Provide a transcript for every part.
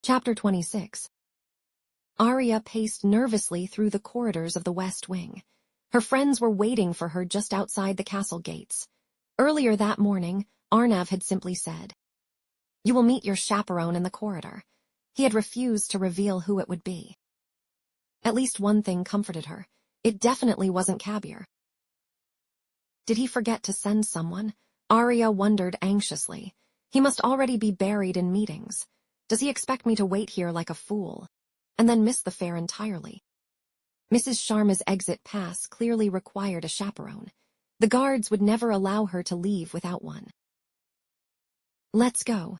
Chapter 26. Aarya paced nervously through the corridors of the West Wing. Her friends were waiting for her just outside the castle gates. Earlier that morning, Arnav had simply said, "You will meet your chaperone in the corridor." He had refused to reveal who it would be. At least one thing comforted her. It definitely wasn't Kabir. Did he forget to send someone? Aarya wondered anxiously. He must already be buried in meetings. Does he expect me to wait here like a fool? And then miss the fair entirely? Mrs. Sharma's exit pass clearly required a chaperone. The guards would never allow her to leave without one. "Let's go."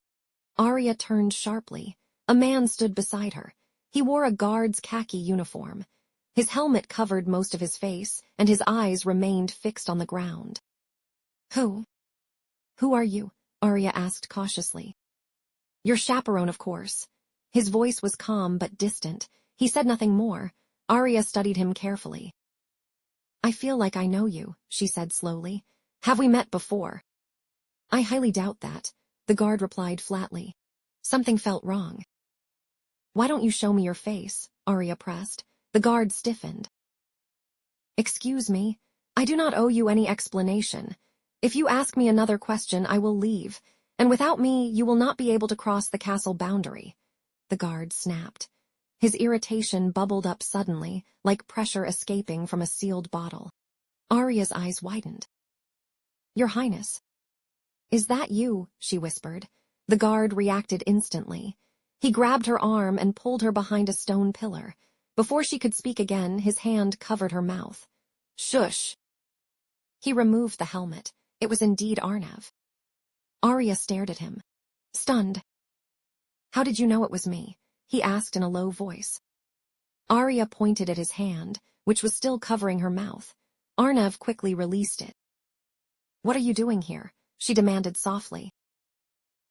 Aarya turned sharply. A man stood beside her. He wore a guard's khaki uniform. His helmet covered most of his face, and his eyes remained fixed on the ground. Who are you?" Aarya asked cautiously. "Your chaperone, of course." His voice was calm but distant. He said nothing more. Aarya studied him carefully. "I feel like I know you," she said slowly. "Have we met before?" "I highly doubt that," the guard replied flatly. Something felt wrong. "Why don't you show me your face?" Aarya pressed. The guard stiffened. "Excuse me, I do not owe you any explanation. If you ask me another question, I will leave, and without me, you will not be able to cross the castle boundary." The guard snapped. His irritation bubbled up suddenly, like pressure escaping from a sealed bottle. Arya's eyes widened. "Your Highness." "Is that you?" she whispered. The guard reacted instantly. He grabbed her arm and pulled her behind a stone pillar. Before she could speak again, his hand covered her mouth. "Shush!" He removed the helmet. It was indeed Arnav. Aarya stared at him, stunned. "How did you know it was me?" he asked in a low voice. Aarya pointed at his hand, which was still covering her mouth. Arnav quickly released it. "What are you doing here?" she demanded softly.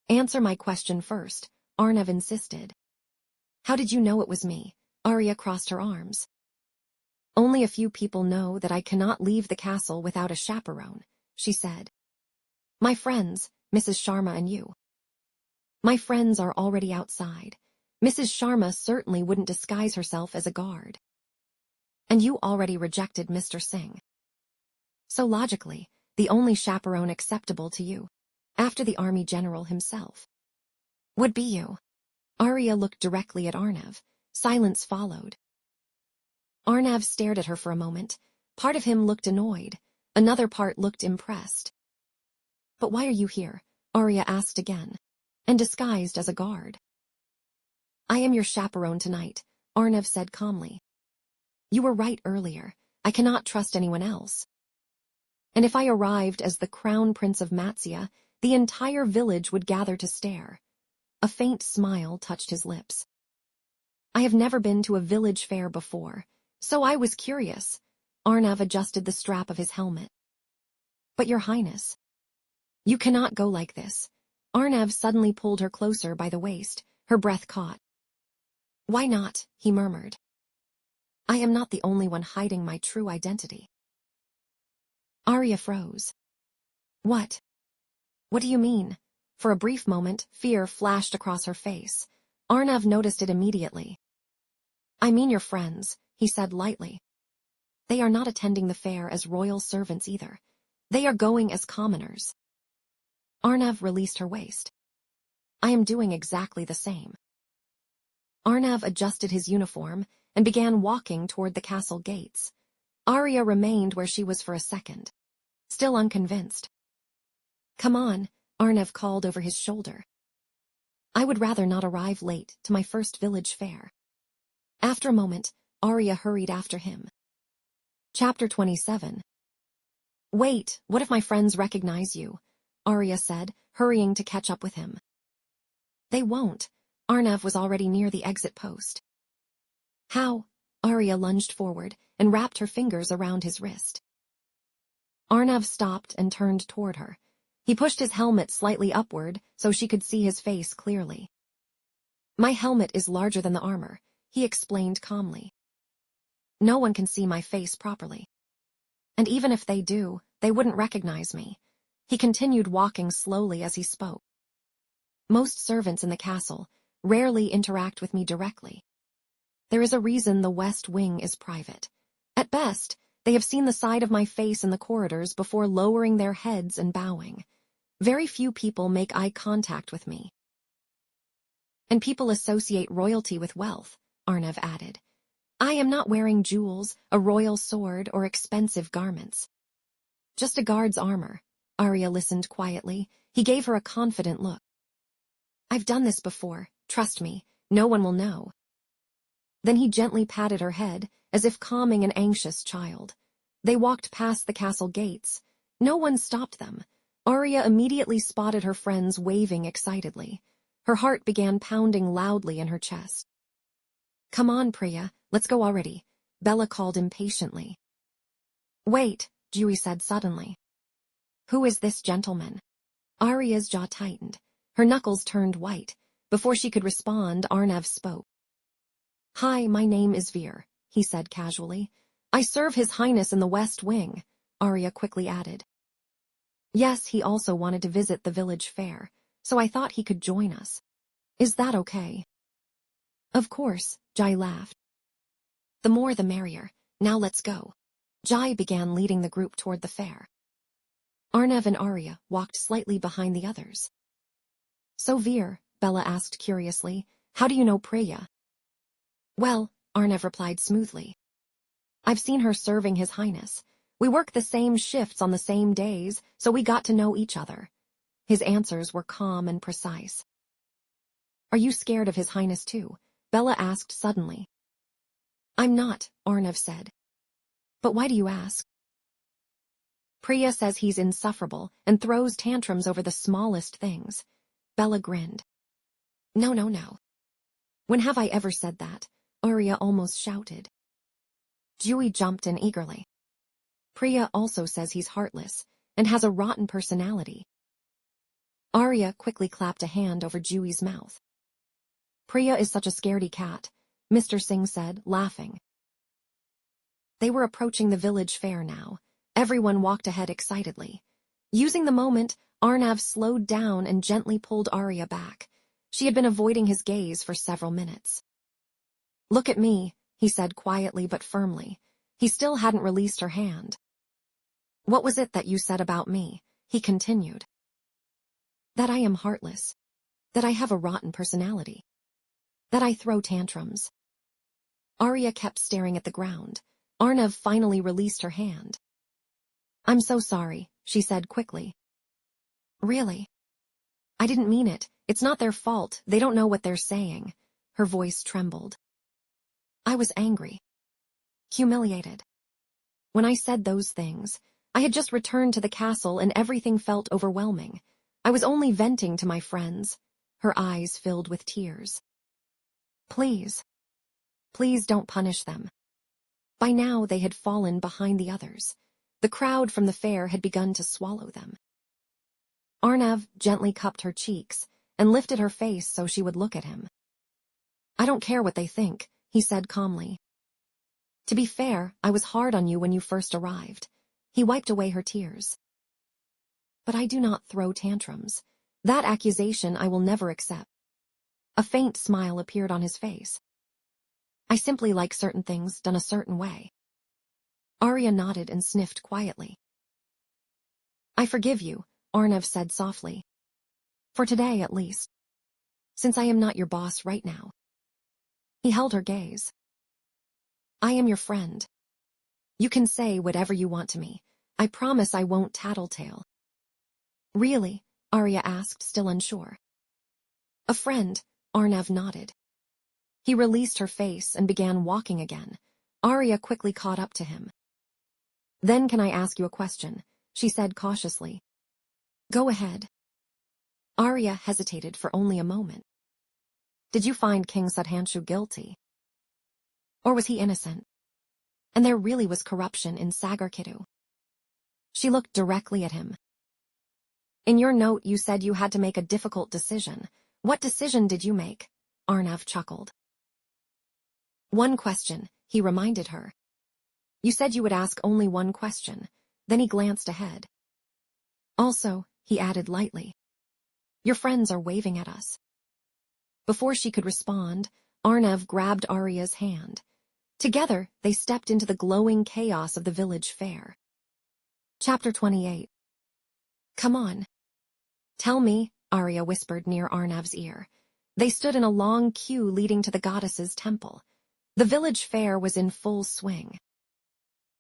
"Answer my question first," Arnav insisted. "How did you know it was me?" Aarya crossed her arms. "Only a few people know that I cannot leave the castle without a chaperone," she said. "My friends, Mrs. Sharma and you." "My friends are already outside. Mrs. Sharma certainly wouldn't disguise herself as a guard. And you already rejected Mr. Singh. So logically, the only chaperone acceptable to you, after the army general himself, would be you." Aarya looked directly at Arnav. Silence followed. Arnav stared at her for a moment. Part of him looked annoyed. Another part looked impressed. "But why are you here?" Aarya asked again. "And disguised as a guard?" "I am your chaperone tonight," Arnav said calmly. "You were right earlier. I cannot trust anyone else. And if I arrived as the Crown Prince of Matsya, the entire village would gather to stare." A faint smile touched his lips. "I have never been to a village fair before, so I was curious." Arnav adjusted the strap of his helmet. "But Your Highness, you cannot go like this." Arnav suddenly pulled her closer by the waist. Her breath caught. "Why not?" he murmured. "I am not the only one hiding my true identity." Aarya froze. What do you mean?" For a brief moment, fear flashed across her face. Arnav noticed it immediately. "I mean your friends," he said lightly. "They are not attending the fair as royal servants either. They are going as commoners." Arnav released her waist. "I am doing exactly the same." Arnav adjusted his uniform and began walking toward the castle gates. Aarya remained where she was for a second, still unconvinced. "Come on," Arnav called over his shoulder. "I would rather not arrive late to my first village fair." After a moment, Aarya hurried after him. Chapter 27. "Wait, what if my friends recognize you?" Aarya said, hurrying to catch up with him. "They won't." Arnav was already near the exit post. "How?" Aarya lunged forward and wrapped her fingers around his wrist. Arnav stopped and turned toward her. He pushed his helmet slightly upward so she could see his face clearly. "My helmet is larger than the armor," he explained calmly. "No one can see my face properly. And even if they do, they wouldn't recognize me." He continued walking slowly as he spoke. "Most servants in the castle, rarely interact with me directly. There is a reason the West Wing is private. At best, they have seen the side of my face in the corridors before lowering their heads and bowing. Very few people make eye contact with me. And people associate royalty with wealth, Arnav added. I am not wearing jewels, a royal sword, or expensive garments. Just a guard's armor. Aarya listened quietly. He gave her a confident look. I've done this before, trust me, no one will know. Then he gently patted her head, as if calming an anxious child. They walked past the castle gates. No one stopped them. Aarya immediately spotted her friends waving excitedly. Her heart began pounding loudly in her chest. Come on, Priya, let's go already, Bella called impatiently. Wait, Jui said suddenly. Who is this gentleman? Arya's jaw tightened. Her knuckles turned white. Before she could respond, Arnav spoke. Hi, my name is Veer, he said casually. I serve His Highness in the West Wing, Aarya quickly added. Yes, he also wanted to visit the village fair, so I thought he could join us. Is that okay? Of course, Jai laughed. The more the merrier. Now let's go. Jai began leading the group toward the fair. Arnav and Aarya walked slightly behind the others. So Veer, Bella asked curiously, how do you know Priya? Well, Arnav replied smoothly. I've seen her serving His Highness. We work the same shifts on the same days, so we got to know each other. His answers were calm and precise. Are you scared of His Highness too? Bella asked suddenly. I'm not, Arnav said. But why do you ask? Priya says he's insufferable and throws tantrums over the smallest things. Bella grinned. No, no, no. When have I ever said that? Aarya almost shouted. Jui jumped in eagerly. Priya also says he's heartless and has a rotten personality. Aarya quickly clapped a hand over Jui's mouth. Priya is such a scaredy cat, Mr. Singh said, laughing. They were approaching the village fair now. Everyone walked ahead excitedly. Using the moment, Arnav slowed down and gently pulled Aarya back. She had been avoiding his gaze for several minutes. Look at me, he said quietly but firmly. He still hadn't released her hand. What was it that you said about me? He continued. That I am heartless. That I have a rotten personality. That I throw tantrums. Aarya kept staring at the ground. Arnav finally released her hand. I'm so sorry, she said quickly. Really? I didn't mean it. It's not their fault. They don't know what they're saying. Her voice trembled. I was angry. Humiliated. When I said those things, I had just returned to the castle and everything felt overwhelming. I was only venting to my friends. Her eyes filled with tears. Please. Please don't punish them. By now they had fallen behind the others. The crowd from the fair had begun to swallow them. Arnav gently cupped her cheeks and lifted her face so she would look at him. I don't care what they think, he said calmly. To be fair, I was hard on you when you first arrived. He wiped away her tears. But I do not throw tantrums. That accusation I will never accept. A faint smile appeared on his face. I simply like certain things done a certain way. Aarya nodded and sniffed quietly. I forgive you, Arnav said softly. For today, at least. Since I am not your boss right now. He held her gaze. I am your friend. You can say whatever you want to me. I promise I won't tattletale. Really? Aarya asked, still unsure. A friend, Arnav nodded. He released her face and began walking again. Aarya quickly caught up to him. Then can I ask you a question? She said cautiously. Go ahead. Aarya hesitated for only a moment. Did you find King Sudhanshu guilty? Or was he innocent? And there really was corruption in Sagarkidu. She looked directly at him. In your note you said you had to make a difficult decision. What decision did you make? Arnav chuckled. One question, he reminded her. You said you would ask only one question. Then he glanced ahead. Also, he added lightly. Your friends are waving at us. Before she could respond, Arnav grabbed Aarya's hand. Together, they stepped into the glowing chaos of the village fair. Chapter 28. Come on. Tell me, Aarya whispered near Arnav's ear. They stood in a long queue leading to the goddess's temple. The village fair was in full swing.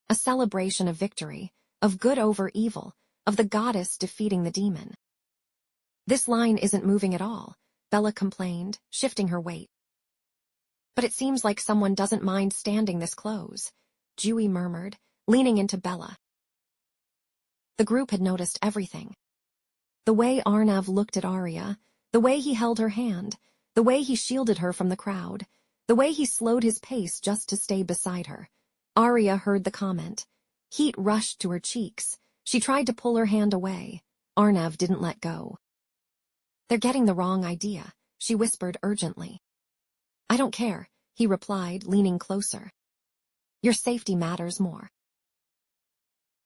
A celebration of victory, of good over evil, of the goddess defeating the demon. This line isn't moving at all, Bella complained, shifting her weight. But it seems like someone doesn't mind standing this close, Dewey murmured, leaning into Bella. The group had noticed everything. The way Arnav looked at Aarya, the way he held her hand, the way he shielded her from the crowd, the way he slowed his pace just to stay beside her. Aarya heard the comment. Heat rushed to her cheeks. She tried to pull her hand away. Arnav didn't let go. They're getting the wrong idea, she whispered urgently. I don't care, he replied, leaning closer. Your safety matters more.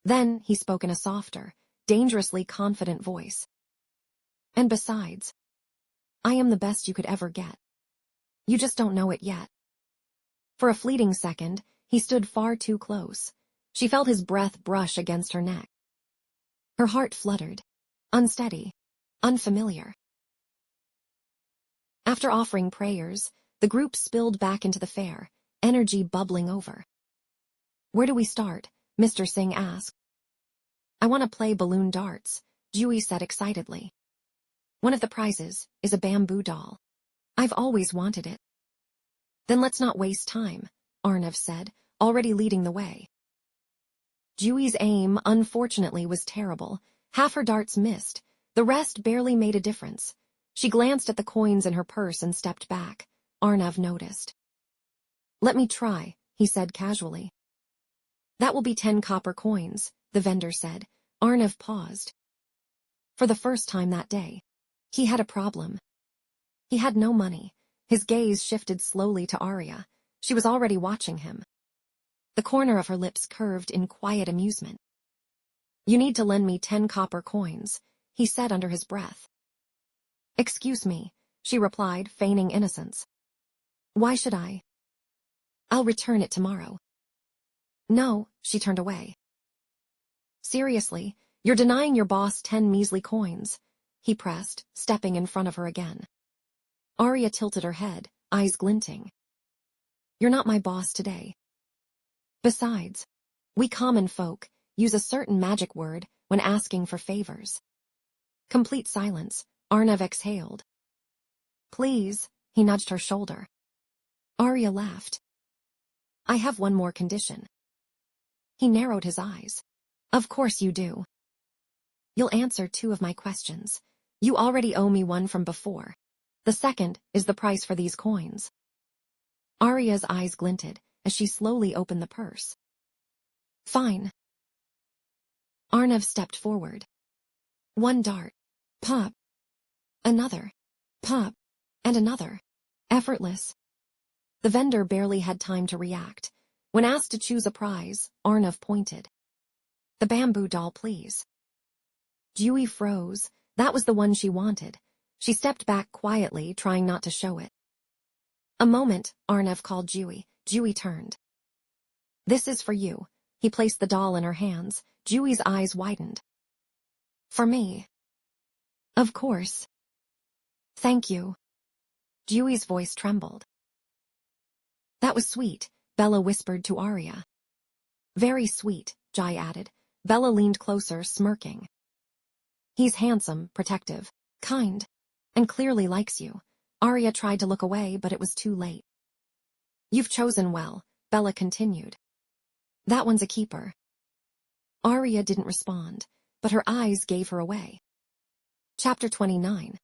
Then he spoke in a softer, dangerously confident voice. And besides, I am the best you could ever get. You just don't know it yet. For a fleeting second, he stood far too close. She felt his breath brush against her neck. Her heart fluttered, unsteady, unfamiliar. After offering prayers, the group spilled back into the fair, energy bubbling over. Where do we start? Mr. Singh asked. I want to play balloon darts, Dewey said excitedly. One of the prizes is a bamboo doll. I've always wanted it. Then let's not waste time, Arnav said, already leading the way. Dewey's aim, unfortunately, was terrible. Half her darts missed. The rest barely made a difference. She glanced at the coins in her purse and stepped back. Arnav noticed. Let me try, he said casually. That will be 10 copper coins, the vendor said. Arnav paused. For the first time that day, he had a problem. He had no money. His gaze shifted slowly to Aarya. She was already watching him. The corner of her lips curved in quiet amusement. You need to lend me 10 copper coins, he said under his breath. Excuse me, she replied, feigning innocence. Why should I? I'll return it tomorrow. No, she turned away. Seriously, you're denying your boss 10 measly coins, he pressed, stepping in front of her again. Aarya tilted her head, eyes glinting. You're not my boss today. Besides, we common folk use a certain magic word when asking for favors. Complete silence. Arnav exhaled. Please, he nudged her shoulder. Aarya laughed. I have one more condition. He narrowed his eyes. Of course you do. You'll answer 2 of my questions. You already owe me one from before. The second is the price for these coins. Arya's eyes glinted as she slowly opened the purse. Fine. Arnav stepped forward. 1 dart. Pop. Another. Pop. And another. Effortless. The vendor barely had time to react. When asked to choose a prize, Arnav pointed. The bamboo doll, please. Dewey froze. That was the one she wanted. She stepped back quietly, trying not to show it. A moment, Arnav called Dewey. Dewey turned. This is for you. He placed the doll in her hands. Dewey's eyes widened. For me? Of course. Thank you. Dewey's voice trembled. That was sweet, Bella whispered to Aarya. Very sweet, Jai added. Bella leaned closer, smirking. He's handsome, protective, kind, and clearly likes you. Aarya tried to look away, but it was too late. You've chosen well, Bella continued. That one's a keeper. Aarya didn't respond, but her eyes gave her away. Chapter 29.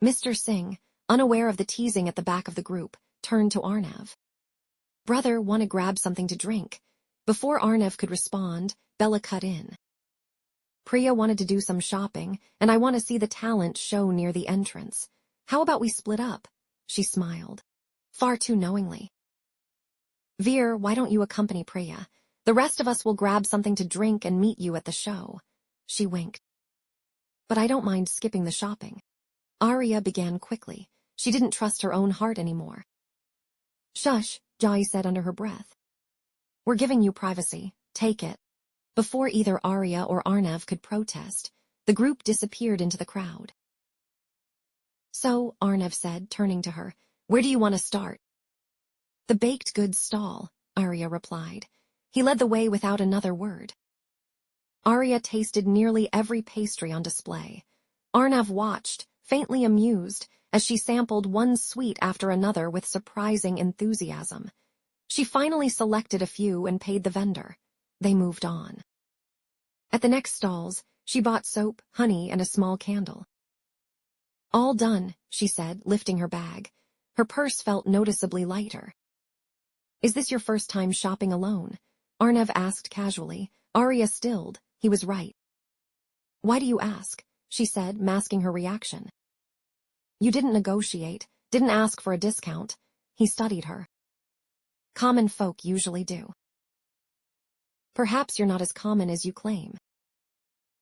Mr. Singh, unaware of the teasing at the back of the group, turned to Arnav. Brother, want to grab something to drink? Before Arnav could respond, Bella cut in. Priya wanted to do some shopping, and I want to see the talent show near the entrance. How about we split up? She smiled. Far too knowingly. Veer, why don't you accompany Priya? The rest of us will grab something to drink and meet you at the show. She winked. But I don't mind skipping the shopping. Aarya began quickly. She didn't trust her own heart anymore. "Shush," Jai said under her breath. "We're giving you privacy. Take it." Before either Aarya or Arnav could protest, the group disappeared into the crowd. "So," Arnav said, turning to her, "where do you want to start?" "The baked goods stall," Aarya replied. He led the way without another word. Aarya tasted nearly every pastry on display. Arnav watched, faintly amused, as she sampled one sweet after another with surprising enthusiasm. She finally selected a few and paid the vendor. They moved on. At the next stalls, she bought soap, honey, and a small candle. "All done," she said, lifting her bag. Her purse felt noticeably lighter. "Is this your first time shopping alone?" Arnav asked casually. Aarya stilled. He was right. "Why do you ask?" she said, masking her reaction. "You didn't negotiate, didn't ask for a discount." He studied her. "Common folk usually do." "Perhaps you're not as common as you claim."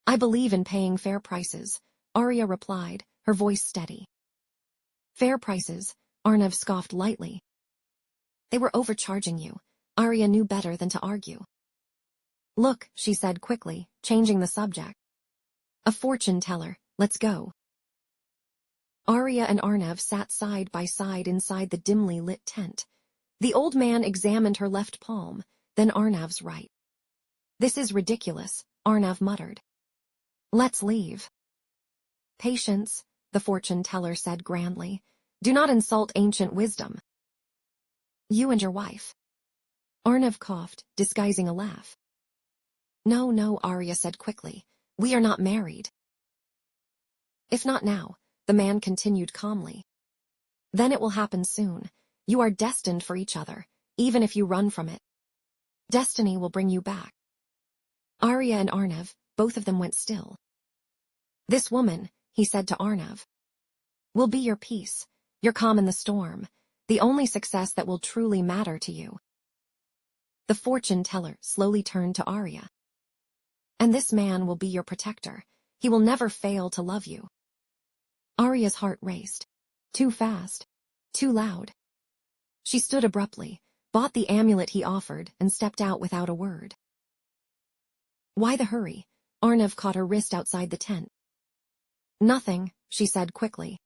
"I believe in paying fair prices," Aarya replied, her voice steady. "Fair prices," Arnav scoffed lightly. "They were overcharging you." Aarya knew better than to argue. "Look," she said quickly, changing the subject. "A fortune teller, let's go." Aarya and Arnav sat side by side inside the dimly lit tent. The old man examined her left palm, then Arnav's right. "This is ridiculous," Arnav muttered. "Let's leave." "Patience," the fortune teller said grandly. "Do not insult ancient wisdom." "You and your wife." Arnav coughed, disguising a laugh. "No, no," Aarya said quickly. "We are not married." "If not now," the man continued calmly, "then it will happen soon. You are destined for each other, even if you run from it. Destiny will bring you back." Aarya and Arnav, both of them went still. "This woman," he said to Arnav, "will be your peace, your calm in the storm, the only success that will truly matter to you." The fortune teller slowly turned to Aarya. "And this man will be your protector. He will never fail to love you." Arya's heart raced. Too fast. Too loud. She stood abruptly, bought the amulet he offered, and stepped out without a word. "Why the hurry?" Arnav caught her wrist outside the tent. "Nothing," she said quickly.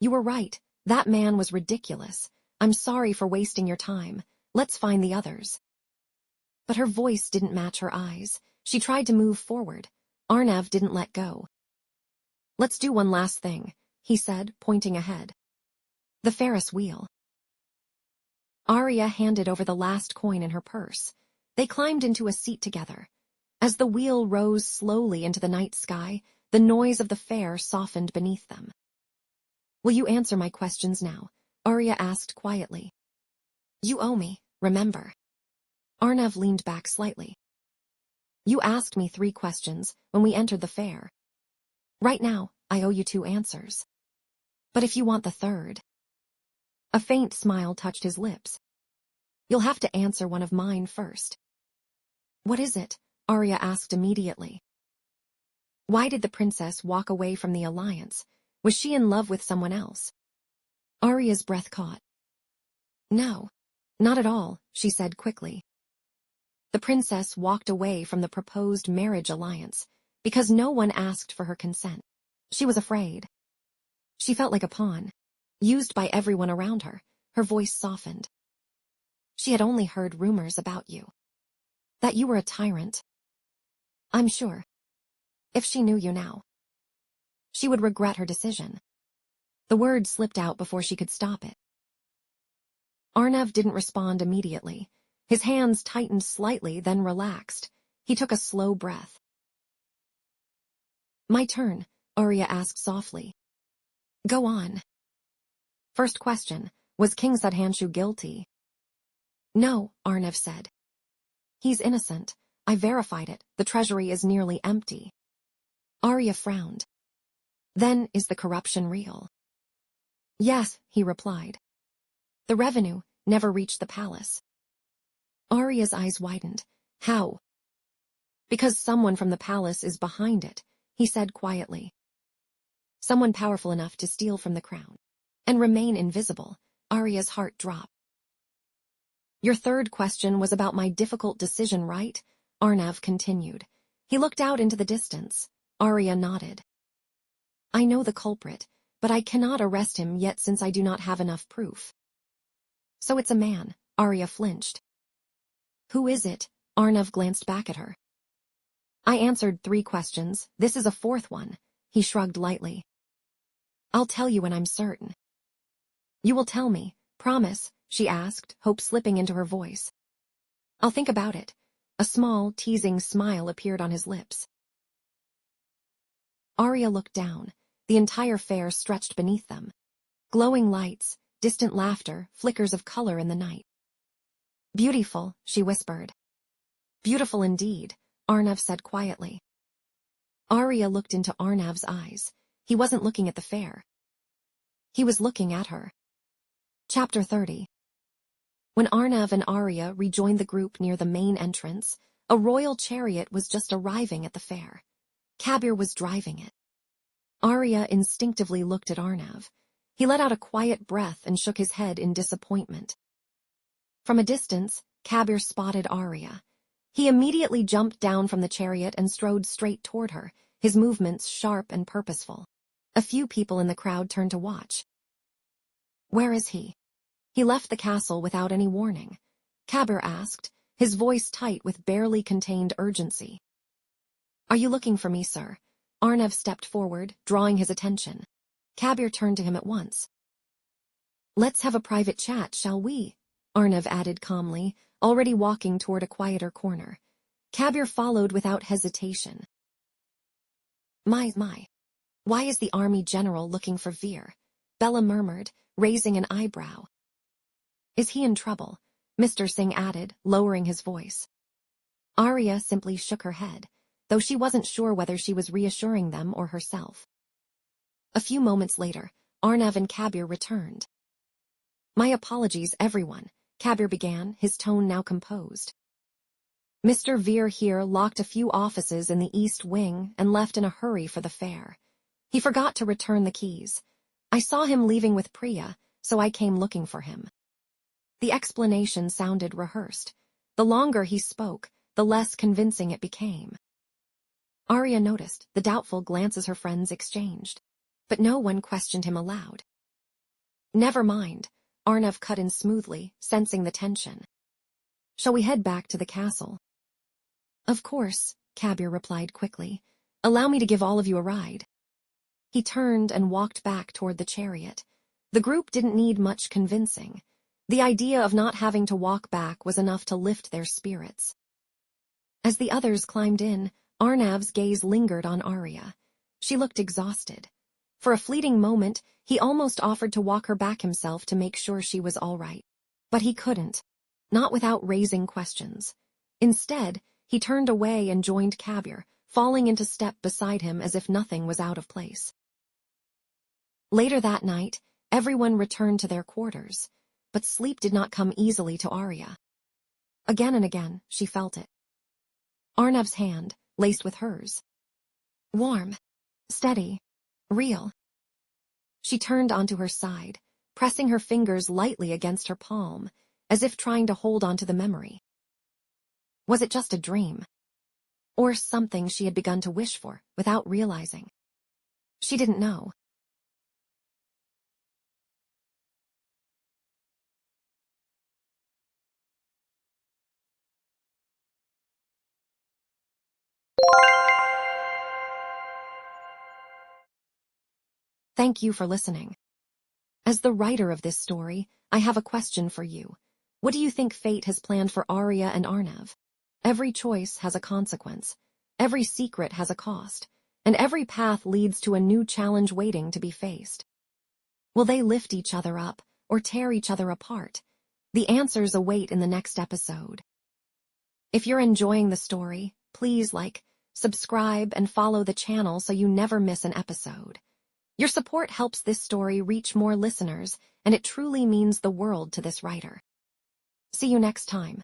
"You were right. That man was ridiculous. I'm sorry for wasting your time. Let's find the others." But her voice didn't match her eyes. She tried to move forward. Arnav didn't let go. "Let's do one last thing," he said, pointing ahead. "The Ferris wheel." Aarya handed over the last coin in her purse. They climbed into a seat together. As the wheel rose slowly into the night sky, the noise of the fair softened beneath them. "Will you answer my questions now?" Aarya asked quietly. "You owe me, remember." Arnav leaned back slightly. "You asked me 3 questions when we entered the fair. Right now, I owe you 2 answers. But if you want the 3rd..." A faint smile touched his lips. "You'll have to answer one of mine first." "What is it?" Aarya asked immediately. "Why did the princess walk away from the alliance? Was she in love with someone else?" Arya's breath caught. "No, not at all," she said quickly. "The princess walked away from the proposed marriage alliance because no one asked for her consent. She was afraid. She felt like a pawn, used by everyone around her." Her voice softened. "She had only heard rumors about you. That you were a tyrant. I'm sure. If she knew you now, she would regret her decision." The word slipped out before she could stop it. Arnav didn't respond immediately. His hands tightened slightly, then relaxed. He took a slow breath. "My turn," Aarya asked softly. "Go on." "First question, was King Sudhanshu guilty?" "No," Arnav said. "He's innocent. I verified it. The treasury is nearly empty." Aarya frowned. "Then is the corruption real?" "Yes," he replied. "The revenue never reached the palace." Arya's eyes widened. "How?" "Because someone from the palace is behind it," he said quietly. "Someone powerful enough to steal from the crown." and remain invisible. Aarya's heart dropped. Your third question was about my difficult decision, right? Arnav continued. He looked out into the distance. Aarya nodded. I know the culprit, but I cannot arrest him yet since I do not have enough proof. So it's a man. Aarya flinched. Who is it? Arnav glanced back at her. I answered 3 questions. This is a 4th one. He shrugged lightly. I'll tell you when I'm certain. You will tell me, promise, she asked, hope slipping into her voice. I'll think about it. A small, teasing smile appeared on his lips. Aarya looked down. The entire fair stretched beneath them. Glowing lights, distant laughter, flickers of color in the night. Beautiful, she whispered. Beautiful indeed, Arnav said quietly. Aarya looked into Arnav's eyes. He wasn't looking at the fair. He was looking at her. Chapter 30. When Arnav and Aarya rejoined the group near the main entrance, a royal chariot was just arriving at the fair. Kabir was driving it. Aarya instinctively looked at Arnav. He let out a quiet breath and shook his head in disappointment. From a distance, Kabir spotted Aarya. He immediately jumped down from the chariot and strode straight toward her, his movements sharp and purposeful. A few people in the crowd turned to watch. Where is he? He left the castle without any warning. Kabir asked, his voice tight with barely contained urgency. Are you looking for me, sir? Arnav stepped forward, drawing his attention. Kabir turned to him at once. Let's have a private chat, shall we? Arnav added calmly, already walking toward a quieter corner. Kabir followed without hesitation. My. Why is the army general looking for Veer? Bella murmured, raising an eyebrow. Is he in trouble? Mr. Singh added, lowering his voice. Aarya simply shook her head, though she wasn't sure whether she was reassuring them or herself. A few moments later, Arnav and Kabir returned. My apologies, everyone, Kabir began, his tone now composed. Mr. Veer here locked a few offices in the East Wing and left in a hurry for the fair. He forgot to return the keys. I saw him leaving with Priya, so I came looking for him. The explanation sounded rehearsed. The longer he spoke, the less convincing it became. Aarya noticed the doubtful glances her friends exchanged, but no one questioned him aloud. Never mind, Arnav cut in smoothly, sensing the tension. Shall we head back to the castle? Of course, Kabir replied quickly. Allow me to give all of you a ride. He turned and walked back toward the chariot. The group didn't need much convincing. The idea of not having to walk back was enough to lift their spirits. As the others climbed in, Arnav's gaze lingered on Aarya. She looked exhausted. For a fleeting moment, he almost offered to walk her back himself to make sure she was all right. But he couldn't, not without raising questions. Instead, he turned away and joined Kabir, falling into step beside him as if nothing was out of place. Later that night, everyone returned to their quarters, but sleep did not come easily to Aarya. Again and again, she felt it. Arnav's hand, laced with hers. Warm, steady, real. She turned onto her side, pressing her fingers lightly against her palm, as if trying to hold onto the memory. Was it just a dream? Or something she had begun to wish for, without realizing? She didn't know. Thank you for listening. As the writer of this story, I have a question for you. What do you think fate has planned for Aarya and Arnav? Every choice has a consequence. Every secret has a cost. And every path leads to a new challenge waiting to be faced. Will they lift each other up or tear each other apart? The answers await in the next episode. If you're enjoying the story, please like, subscribe, and follow the channel so you never miss an episode. Your support helps this story reach more listeners, and it truly means the world to this writer. See you next time.